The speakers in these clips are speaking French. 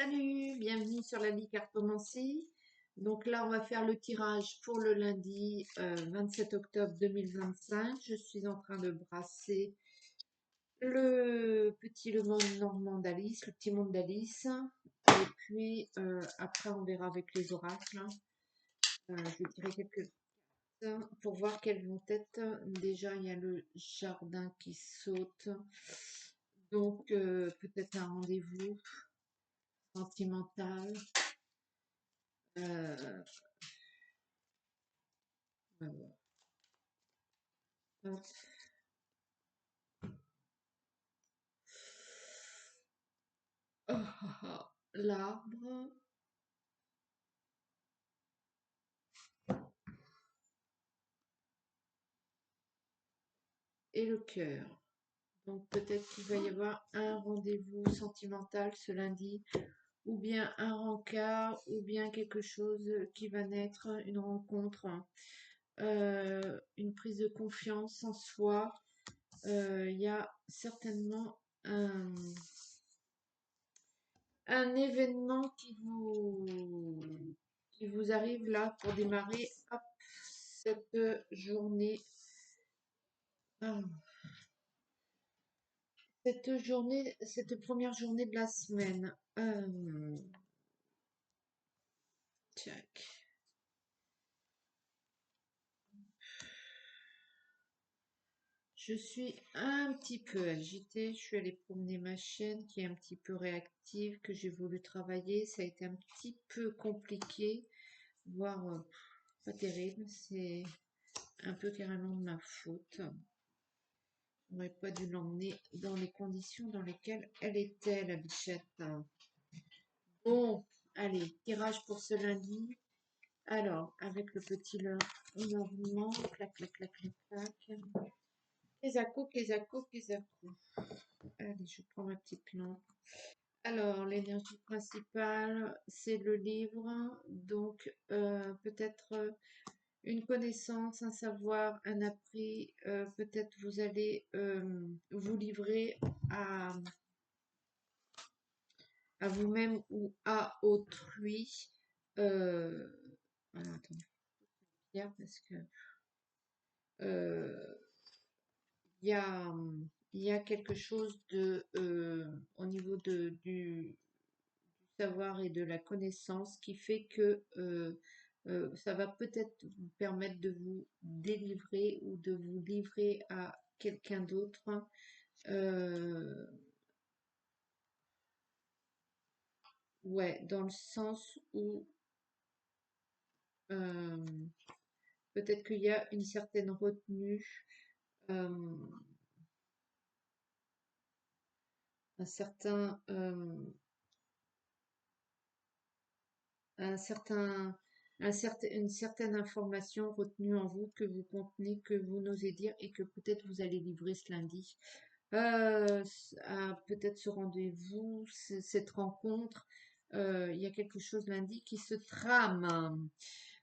Salut, bienvenue sur la vie cartomancie. Donc là, on va faire le tirage pour le lundi 27 octobre 2025. Je suis en train de brasser le monde normand d'Alice, le petit monde d'Alice. Et puis après, on verra avec les oracles. Je vais tirer quelques pour voir quelles vont être. Déjà, il y a le jardin qui saute. Donc peut-être un rendez-vous sentimental. Euh, on va voir. Hop. Oh, oh, oh. L'arbre et le cœur. Donc peut-être qu'il va y avoir un rendez-vous sentimental ce lundi, ou bien un rencard, ou bien quelque chose qui va naître, une rencontre, une prise de confiance en soi. Il y a certainement un événement qui vous arrive là pour démarrer hop, cette journée. Ah, cette première journée de la semaine. Tac. Je suis un petit peu agitée. Je suis allée promener ma chienne qui est un petit peu réactive, que j'ai voulu travailler. Ça a été un petit peu compliqué, voire pas terrible. C'est un peu carrément de ma faute. On n'aurait pas dû l'emmener dans les conditions dans lesquelles elle était, la bichette. Bon, allez, tirage pour ce lundi. Alors, avec le petit leurrement, clac, clac, clac, clac, clac. Kezako, Kezako, Kezako. Allez, je prends ma petite lampe. Alors, l'énergie principale, c'est le livre. Donc, peut-être une connaissance, un savoir, un appris. Peut-être vous allez vous livrer à, à vous-même ou à autrui. Alors, attendez, parce que euh, il y a, il y a quelque chose de, au niveau du savoir et de la connaissance qui fait que ça va peut-être vous permettre de vous délivrer ou de vous livrer à quelqu'un d'autre. Euh, ouais, dans le sens où euh, peut-être qu'il y a une certaine retenue, euh, un certain, un certain, une certaine information retenue en vous que vous contenez, que vous n'osez dire et que peut-être vous allez livrer ce lundi. À peut-être ce rendez-vous, cette rencontre, il y a quelque chose lundi qui se trame.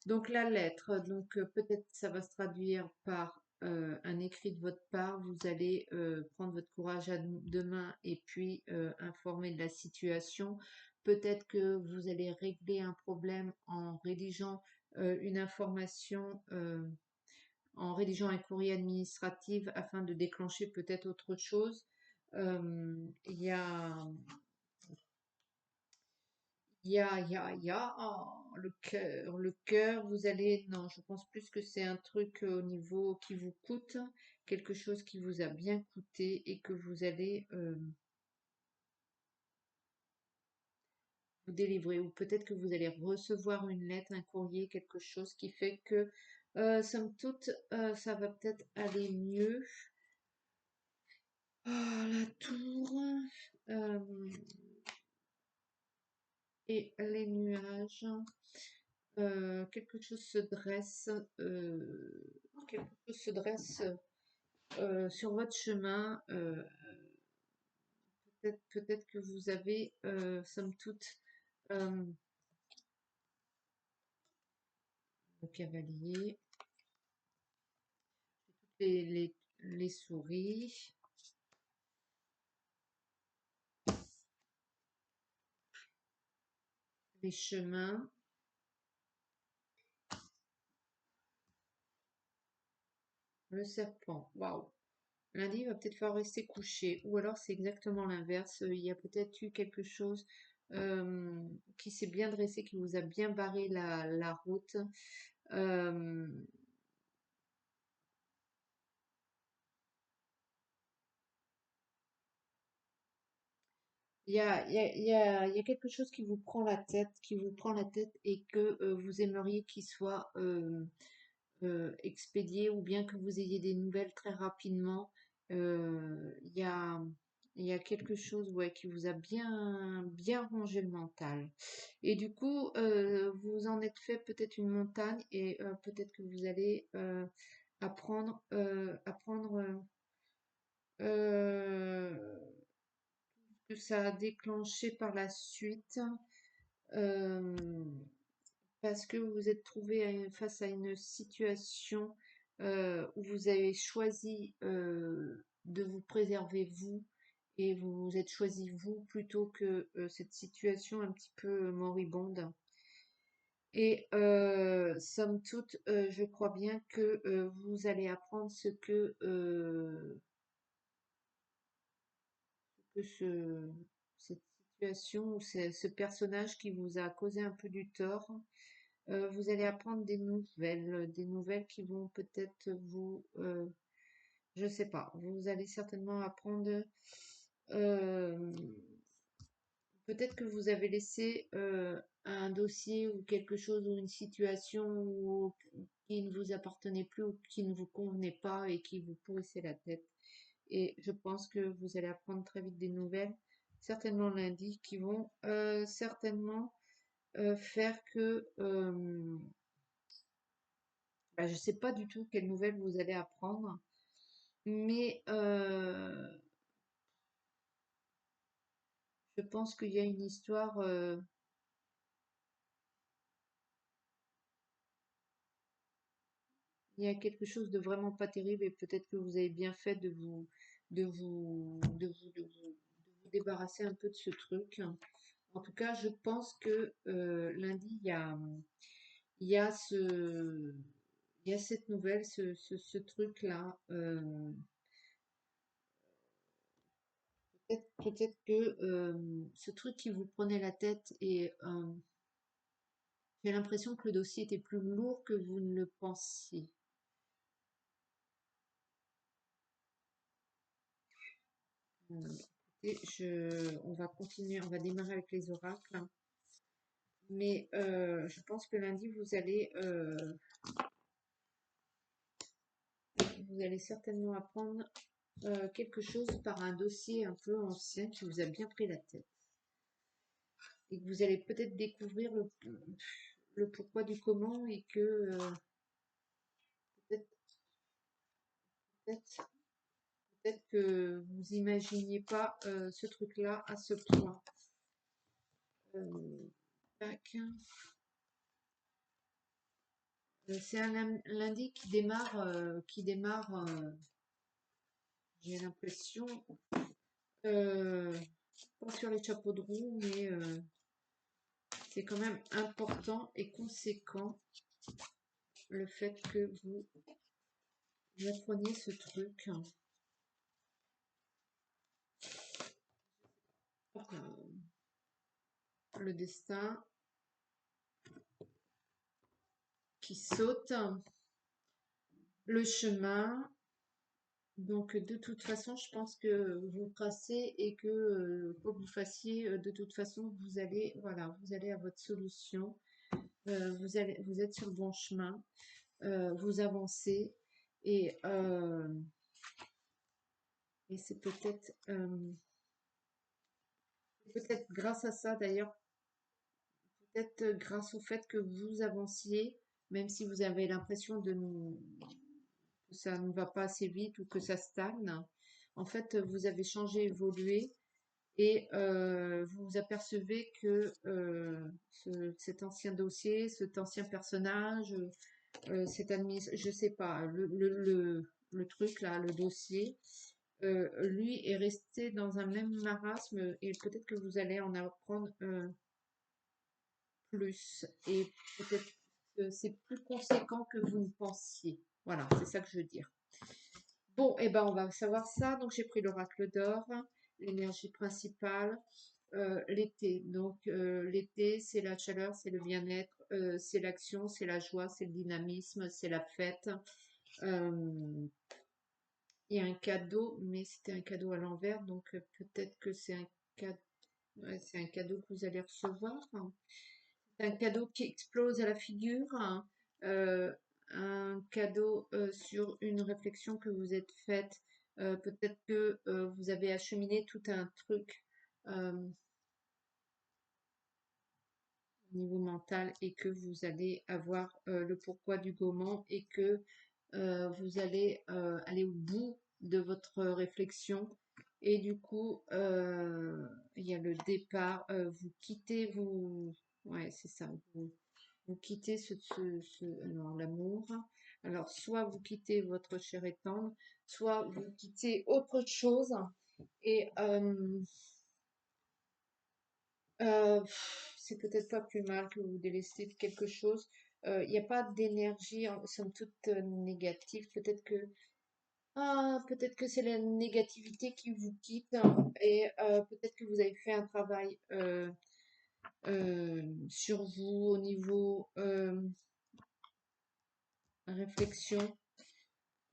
Donc la lettre, donc peut-être ça va se traduire par un écrit de votre part. Vous allez prendre votre courage à deux mains et puis informer de la situation. Peut-être que vous allez régler un problème en rédigeant une information, en rédigeant un courrier administratif afin de déclencher peut-être autre chose. Il y a oh, le cœur, vous allez, non, je pense plus que c'est un truc au niveau qui vous coûte, quelque chose qui vous a bien coûté et que vous allez vous délivrer, ou peut-être que vous allez recevoir une lettre, un courrier, quelque chose qui fait que, somme toute, ça va peut-être aller mieux. Ah, la tour et les nuages. Quelque chose se dresse, quelque chose se dresse sur votre chemin. Peut-être que vous avez, somme toute, euh, le cavalier, les souris. les chemins. Le serpent, waouh. Lundi, il va peut-être falloir rester couché. Ou alors c'est exactement l'inverse. Il y a peut-être eu quelque chose euh, qui s'est bien dressé, qui vous a bien barré la route. Euh, il y a quelque chose qui vous prend la tête, qui vous prend la tête et que vous aimeriez qu'il soit expédié ou bien que vous ayez des nouvelles très rapidement. Il y a, il y a quelque chose ouais, qui vous a bien rongé le mental. Et du coup, vous en êtes fait peut-être une montagne et peut-être que vous allez apprendre que ça a déclenché par la suite. euh, Parce que vous vous êtes trouvé face à une situation où vous avez choisi de vous préserver vous et vous vous êtes choisi vous plutôt que cette situation un petit peu moribonde. Et somme toute, je crois bien que vous allez apprendre ce que cette situation ou ce personnage qui vous a causé un peu du tort. Vous allez apprendre des nouvelles qui vont peut-être je sais pas, vous allez certainement apprendre, euh, peut-être que vous avez laissé un dossier ou quelque chose ou une situation qui ne vous appartenait plus ou qui ne vous convenait pas et qui vous pourrissait la tête. Et je pense que vous allez apprendre très vite des nouvelles, certainement lundi, qui vont certainement faire que bah, je ne sais pas du tout quelles nouvelles vous allez apprendre, mais je pense qu'il y a une histoire, il y a quelque chose de vraiment pas terrible et peut-être que vous avez bien fait de vous débarrasser un peu de ce truc. En tout cas, je pense que lundi, il y a il y a cette nouvelle, ce truc-là. Peut-être que ce truc qui vous prenait la tête et j'ai l'impression que le dossier était plus lourd que vous ne le pensiez. Écoutez, on va continuer, on va démarrer avec les oracles, mais je pense que lundi vous allez certainement apprendre quelque chose par un dossier un peu ancien qui vous a bien pris la tête et que vous allez peut-être découvrir le pourquoi du comment et que peut-être peut-être peut-être que vous imaginiez pas ce truc-là à ce point. Euh, tac. C'est un lundi qui démarre, j'ai l'impression, euh, pas sur les chapeaux de roue, mais c'est quand même important et conséquent le fait que vous appreniez ce truc. Le destin qui saute, le chemin. Donc de toute façon, je pense que vous tracez et que quoi que vous fassiez, de toute façon, vous allez, voilà, vous allez à votre solution. Vous êtes sur le bon chemin. Vous avancez et, et c'est peut-être grâce à ça d'ailleurs, peut-être grâce au fait que vous avanciez, même si vous avez l'impression que ça ne va pas assez vite ou que ça stagne. En fait, vous avez changé, évolué et vous vous apercevez que cet ancien dossier, cet ancien personnage, je sais pas, le truc là, le dossier, lui est resté dans un même marasme et peut-être que vous allez en apprendre. plus et peut-être que c'est plus conséquent que vous ne pensiez. Voilà, c'est ça que je veux dire. Bon, et ben on va savoir ça. Donc j'ai pris l'oracle d'or, l'énergie principale, l'été. Donc l'été, c'est la chaleur, c'est le bien-être, c'est l'action, c'est la joie, c'est le dynamisme, c'est la fête. Euh, il y a un cadeau, mais c'était un cadeau à l'envers, donc peut-être que c'est un cadeau. Ouais, c'est un cadeau que vous allez recevoir. C'est un cadeau qui explose à la figure. euh, un cadeau sur une réflexion que vous êtes faite. Peut-être que vous avez acheminé tout un truc au niveau mental et que vous allez avoir le pourquoi du comment et que vous allez aller au bout de votre réflexion. Et du coup, il y a le départ, vous quittez, vous, ouais, c'est ça, vous quittez non, l'amour. Alors, soit vous quittez votre cher et tendre, soit vous quittez autre chose. Et c'est peut-être pas plus mal que vous délestez de quelque chose. Il n'y a pas d'énergie, somme toute, négative. Peut-être que c'est la négativité qui vous quitte hein, et peut-être que vous avez fait un travail sur vous au niveau réflexion.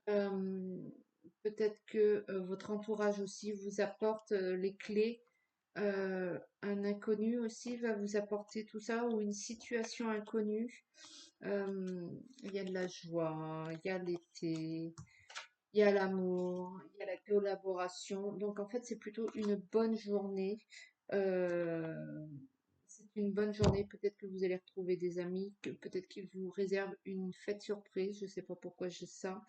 Euh, Peut-être que votre entourage aussi vous apporte les clés. Un inconnu aussi va vous apporter tout ça ou une situation inconnue. Il y a de la joie, il y a l'été, il y a l'amour, il y a la collaboration. Donc en fait, c'est plutôt une bonne journée. Euh, c'est une bonne journée. Peut-être que vous allez retrouver des amis, que peut-être qu'ils vous réservent une fête surprise. Je ne sais pas pourquoi j'ai ça.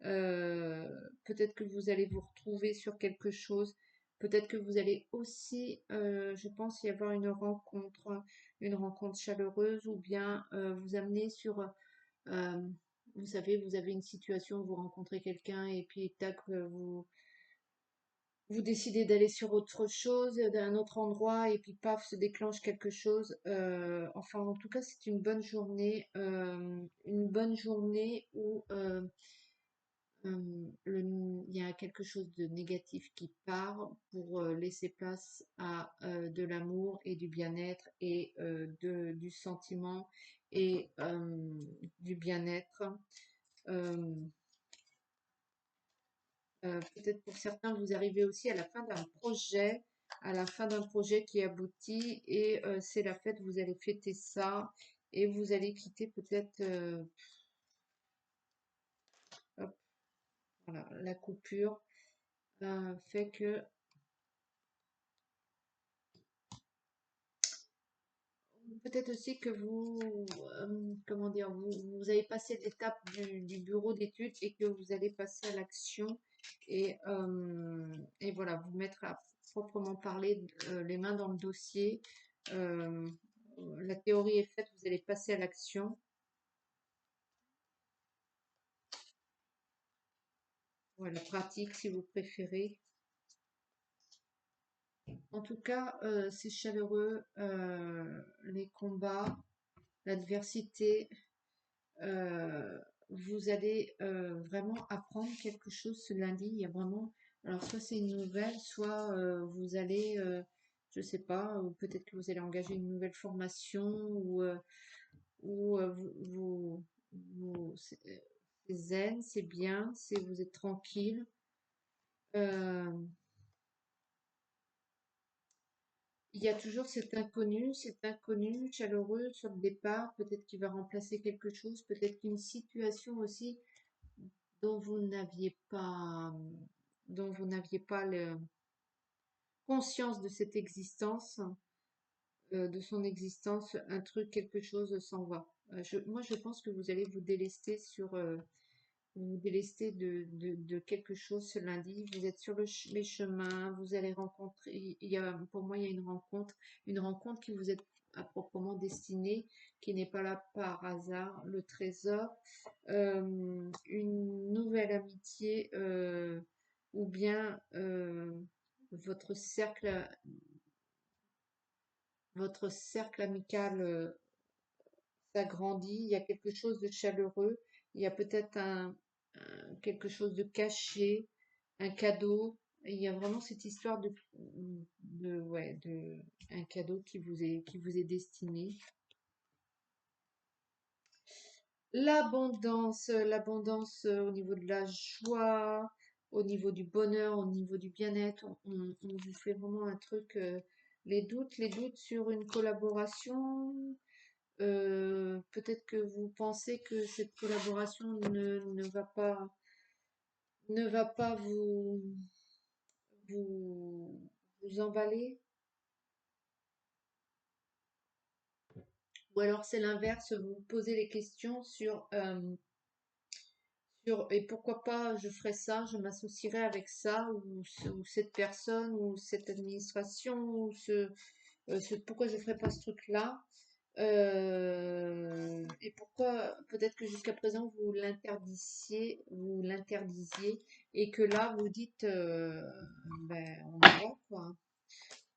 Euh, Peut-être que vous allez vous retrouver sur quelque chose. Peut-être que vous allez aussi, je pense, y avoir une rencontre chaleureuse, ou bien vous amener sur vous savez, vous avez une situation, vous rencontrez quelqu'un et puis tac, vous décidez d'aller sur autre chose, d'un autre endroit et puis paf, se déclenche quelque chose. Enfin, en tout cas, c'est une bonne journée où il y a quelque chose de négatif qui part pour laisser place à de l'amour et du bien-être et du sentiment et du bien-être. Euh, Peut-être pour certains, vous arrivez aussi à la fin d'un projet qui aboutit et c'est la fête, vous allez fêter ça et vous allez quitter peut-être hop, voilà, la coupure fait que peut-être aussi que comment dire, vous avez passé l'étape du bureau d'études et que vous allez passer à l'action et voilà, vous mettre à proprement parler les mains dans le dossier. Euh, la théorie est faite, vous allez passer à l'action. Voilà, pratique si vous préférez. En tout cas, c'est chaleureux, les combats, l'adversité. euh, Vous allez vraiment apprendre quelque chose ce lundi. Il y a vraiment, alors soit c'est une nouvelle, soit vous allez, je sais pas, ou peut-être que vous allez engager une nouvelle formation ou c'est zen, c'est bien, vous êtes tranquille. Euh, il y a toujours cet inconnu chaleureux sur le départ, peut-être qu'il va remplacer quelque chose, peut-être qu'une situation aussi dont vous n'aviez pas, dont vous n'aviez pas conscience de cette existence, de son existence, un truc, quelque chose s'en va. Moi, je pense que vous allez vous délester de quelque chose ce lundi. Vous êtes sur les chemins, vous allez rencontrer, pour moi, il y a une rencontre qui vous est à proprement destinée, qui n'est pas là par hasard, le trésor, une nouvelle amitié, ou bien votre cercle, votre cercle amical ça grandit, il y a quelque chose de chaleureux, il y a peut-être quelque chose de caché, un cadeau. Il y a vraiment cette histoire ouais, un cadeau qui vous est destiné. L'abondance au niveau de la joie, au niveau du bonheur, au niveau du bien-être. On vous fait vraiment un truc. Les doutes sur une collaboration. Peut-être que vous pensez que cette collaboration ne va pas vous, vous emballer. Ou alors c'est l'inverse, vous vous posez les questions et pourquoi pas je ferais ça, je m'associerais avec ça, ou cette personne, ou cette administration, pourquoi je ferais pas ce truc-là. Et pourquoi peut-être que jusqu'à présent vous l'interdisiez, et que là vous dites ben, on y va quoi,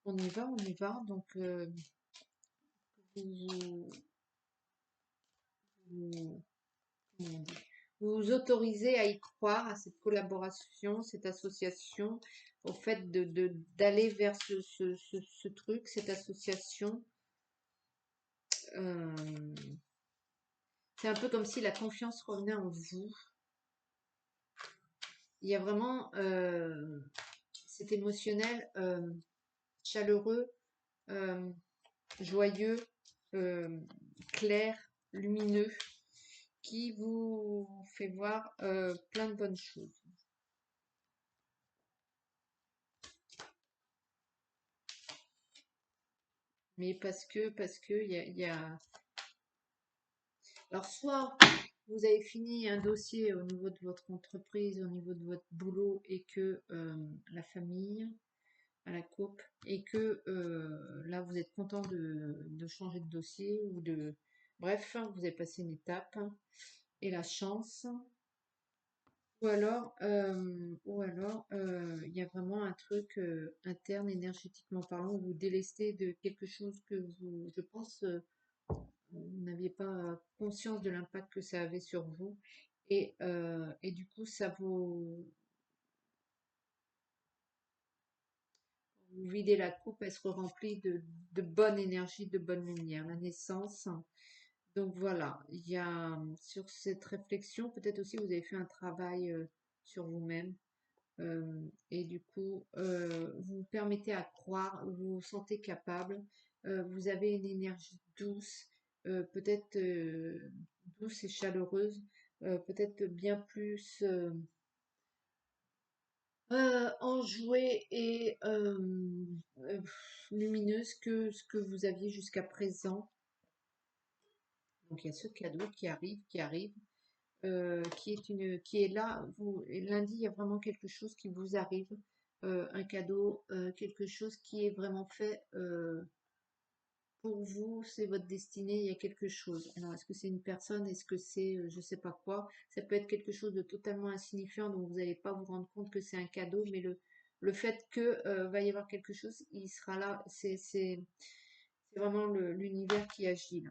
on y va. Donc vous, vous- comment on dit, vous vous autorisez à y croire, à cette collaboration, cette association, au fait d'aller vers ce truc, cette association. Euh, c'est un peu comme si la confiance revenait en vous. Il y a vraiment cet émotionnel chaleureux, euh, joyeux, euh, clair, lumineux, qui vous fait voir plein de bonnes choses. Mais parce que il y a... Alors, soit vous avez fini un dossier au niveau de votre entreprise, au niveau de votre boulot, et que la famille, à la coupe, et que là vous êtes content de changer de dossier ou de... Bref, vous avez passé une étape et la chance. Ou alors, il y a vraiment un truc interne, énergétiquement parlant, où vous délestez de quelque chose que vous, je pense, vous n'aviez pas conscience de l'impact que ça avait sur vous. Et du coup, vous videz la coupe, elle se remplit de bonne énergie, de bonne lumière. La naissance. Donc voilà, il y a sur cette réflexion, peut-être aussi vous avez fait un travail sur vous-même. Et du coup, vous vous permettez à croire, vous vous sentez capable, vous avez une énergie douce, peut-être douce et chaleureuse, peut-être bien plus enjouée et euh, lumineuse que ce que vous aviez jusqu'à présent. Donc il y a ce cadeau qui arrive, qui est là. Et lundi, il y a vraiment quelque chose qui vous arrive, un cadeau, quelque chose qui est vraiment fait pour vous, c'est votre destinée, il y a quelque chose. Alors, est-ce que c'est une personne, est-ce que c'est je sais pas quoi? Ça peut être quelque chose de totalement insignifiant, donc vous n'allez pas vous rendre compte que c'est un cadeau, mais le fait que va y avoir quelque chose, il sera là. C'est vraiment l'univers qui agit là.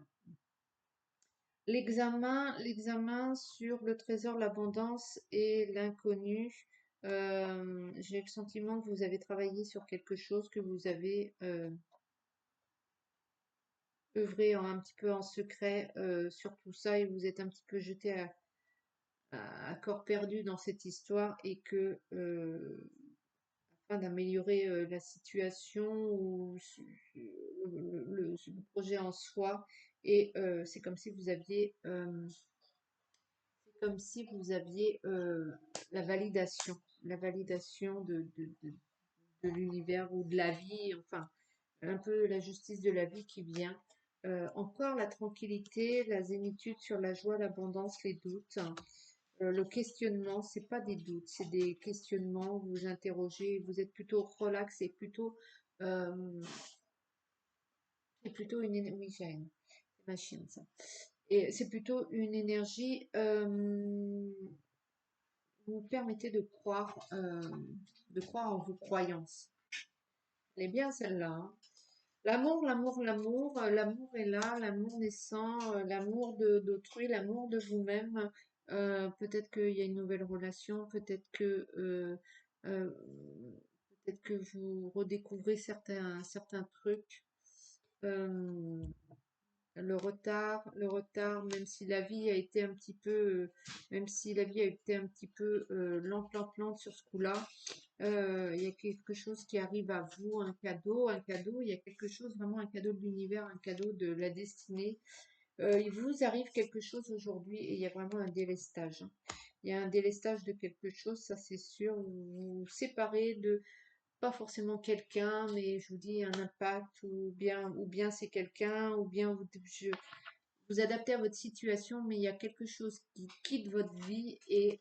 L'examen sur le trésor, l'abondance et l'inconnu. J'ai le sentiment que vous avez travaillé sur quelque chose, que vous avez œuvré un petit peu en secret sur tout ça, et vous êtes un petit peu jeté à corps perdu dans cette histoire, et que afin d'améliorer la situation ou le projet en soi, et c'est comme si vous aviez comme si vous aviez la validation de l'univers ou de la vie, enfin, un peu la justice de la vie qui vient. Encore la tranquillité, la zénitude sur la joie, l'abondance, les doutes. Le questionnement, c'est pas des doutes, c'est des questionnements. Vous vous interrogez, vous êtes plutôt relax et euh, plutôt oui, j'ai une machine ça. Et c'est plutôt une énergie. Vous permettez de croire en vos croyances. Elle est bien celle-là, hein. L'amour, l'amour, l'amour, l'amour est là, l'amour naissant, l'amour d'autrui, l'amour de vous-même. Peut-être qu'il y a une nouvelle relation, euh, peut-être que vous redécouvrez certains trucs. Euh, le retard, même si la vie a été un petit peu, même si la vie a été un petit peu lente, lente, lente sur ce coup-là, il y a quelque chose qui arrive à vous, un cadeau, il y a quelque chose, vraiment un cadeau de l'univers, un cadeau de la destinée. Il vous arrive quelque chose aujourd'hui et il y a vraiment un délestage, hein. Il y a un délestage de quelque chose, ça c'est sûr. Vous vous séparez de pas forcément quelqu'un, mais je vous dis un impact, ou bien c'est quelqu'un, ou bien vous adaptez à votre situation, mais il y a quelque chose qui quitte votre vie et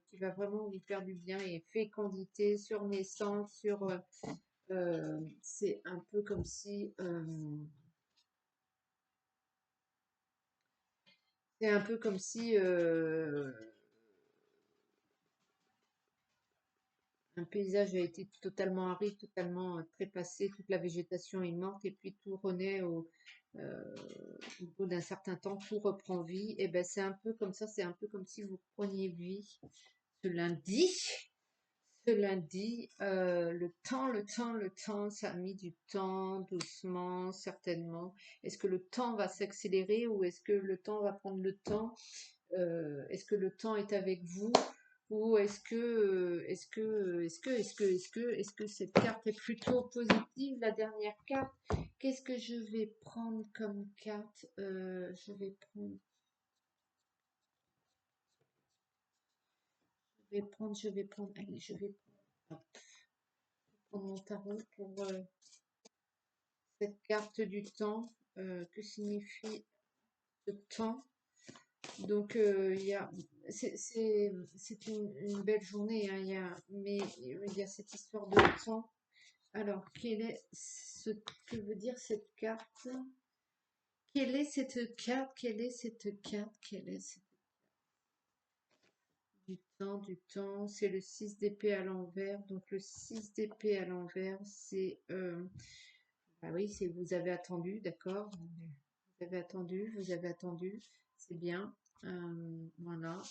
qui va vraiment vous faire du bien et fécondité, surnaissance, c'est un peu comme si c'est un peu comme si un paysage a été totalement aride, totalement trépassé, toute la végétation est morte et puis tout renaît euh, au bout d'un certain temps, tout reprend vie. Et ben c'est un peu comme ça, c'est un peu comme si vous preniez vie ce lundi. Ce lundi, le temps, ça a mis du temps, doucement, certainement. Est-ce que le temps va s'accélérer ou est-ce que le temps va prendre le temps? Est-ce que le temps est avec vous ou est-ce que cette carte est plutôt positive, la dernière carte? Qu'est-ce que je vais prendre comme carte? Allez, hop, prendre mon tarot pour cette carte du temps. Que signifie le temps? Donc, c'est une belle journée, hein, mais il y a cette histoire de temps. Alors, quel est ce que veut dire cette carte? Quelle est cette carte? Quelle est cette carte? Quelle est cette... Du temps, du temps. C'est le 6 d'épée à l'envers. Donc, le 6 d'épée à l'envers, c'est... ah oui, c'est vous avez attendu, d'accord? Vous avez attendu. C'est bien. Voilà.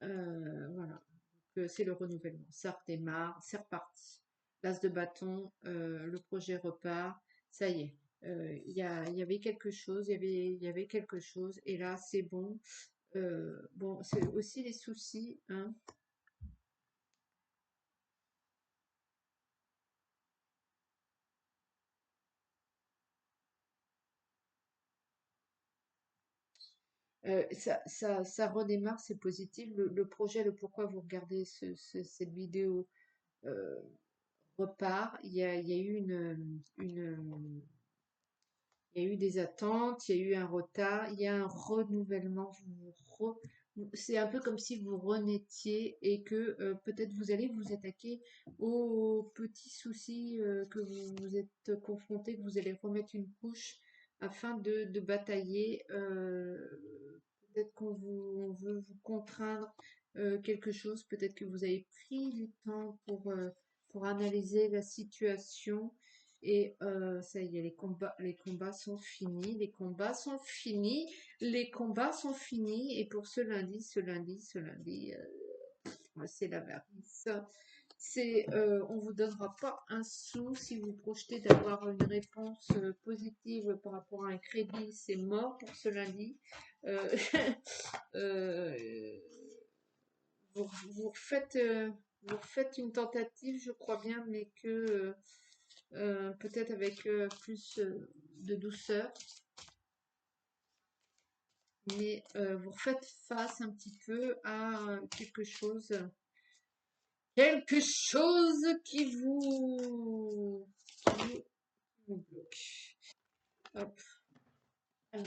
Voilà. C'est le renouvellement. Ça redémarre, c'est reparti. L'as de bâton, le projet repart. Ça y est. Il y avait quelque chose, il y avait quelque chose, et là c'est bon. Bon, c'est aussi les soucis, hein. Ça redémarre, c'est positif. Le projet, le pourquoi vous regardez cette vidéo euh, repart. Il y a eu il y a eu des attentes, il y a eu un retard, il y a un renouvellement. C'est un peu comme si vous renaîtiez et que peut-être vous allez vous attaquer aux petits soucis que vous vous êtes confrontés, que vous allez remettre une couche afin de batailler. Peut-être on veut vous contraindre quelque chose, peut-être que vous avez pris du temps pour analyser la situation et ça y est, les combats sont finis, les combats sont finis, les combats sont finis. Et pour ce lundi, ouais, c'est l'avarice. On vous donnera pas un sou si vous projetez d'avoir une réponse positive par rapport à un crédit. C'est mort pour ce lundi. Euh, euh, vous refaites une tentative, je crois bien, mais que peut-être avec plus de douceur, mais vous refaites face un petit peu à quelque chose qui vous bloque. Hop. Alors,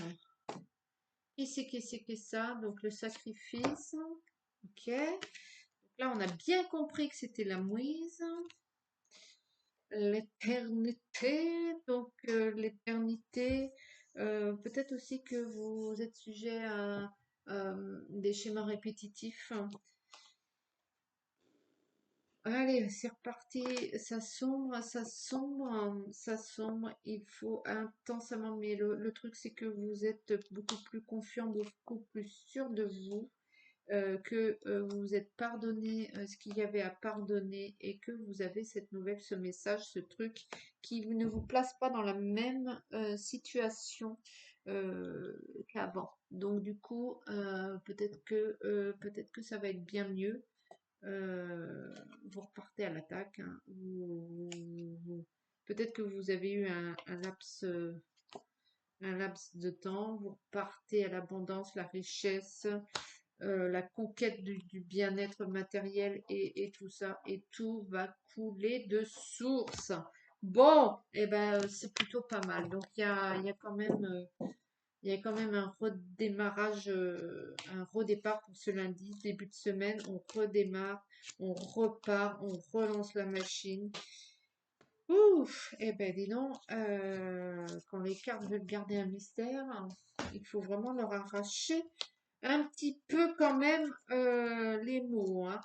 qu'est-ce que c'est ça? Donc le sacrifice. Ok. Donc là, on a bien compris que c'était la mouise. L'éternité, donc l'éternité, peut-être aussi que vous êtes sujet à des schémas répétitifs, Allez, c'est reparti. Ça sombre, ça sombre, ça sombre. Il faut intensément. Mais le truc, c'est que vous êtes beaucoup plus confiant, beaucoup plus sûr de vous, que vous vous êtes pardonné ce qu'il y avait à pardonner et que vous avez cette nouvelle, ce message, ce truc qui ne vous place pas dans la même situation qu'avant. Donc du coup, peut-être que ça va être bien mieux. Euh, Vous repartez à l'attaque, hein. Peut-être que vous avez eu un laps de temps. Vous repartez à l'abondance, la richesse, la conquête du bien-être matériel et tout ça. Et tout va couler de source. Bon, et ben c'est plutôt pas mal. Donc il y a quand même un redémarrage, un redépart pour ce lundi, début de semaine. On redémarre, on repart, on relance la machine. Ouf, eh ben dis donc, quand les cartes veulent garder un mystère, il faut vraiment leur arracher un petit peu quand même les mots, hein.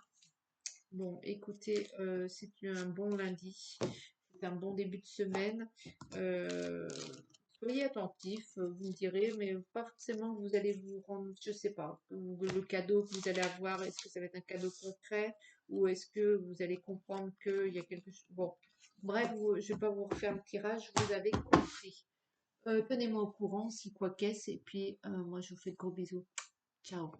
Bon, écoutez, c'est un bon lundi, c'est un bon début de semaine. Euh, Soyez attentifs, vous me direz, mais pas forcément que vous allez vous rendre, je sais pas, le cadeau que vous allez avoir, est-ce que ça va être un cadeau concret ou est-ce que vous allez comprendre qu'il y a quelque chose. Bon, bref, je vais pas vous refaire le tirage, vous avez compris. Tenez-moi au courant si quoi qu'est-ce, et puis moi je vous fais de gros bisous. Ciao.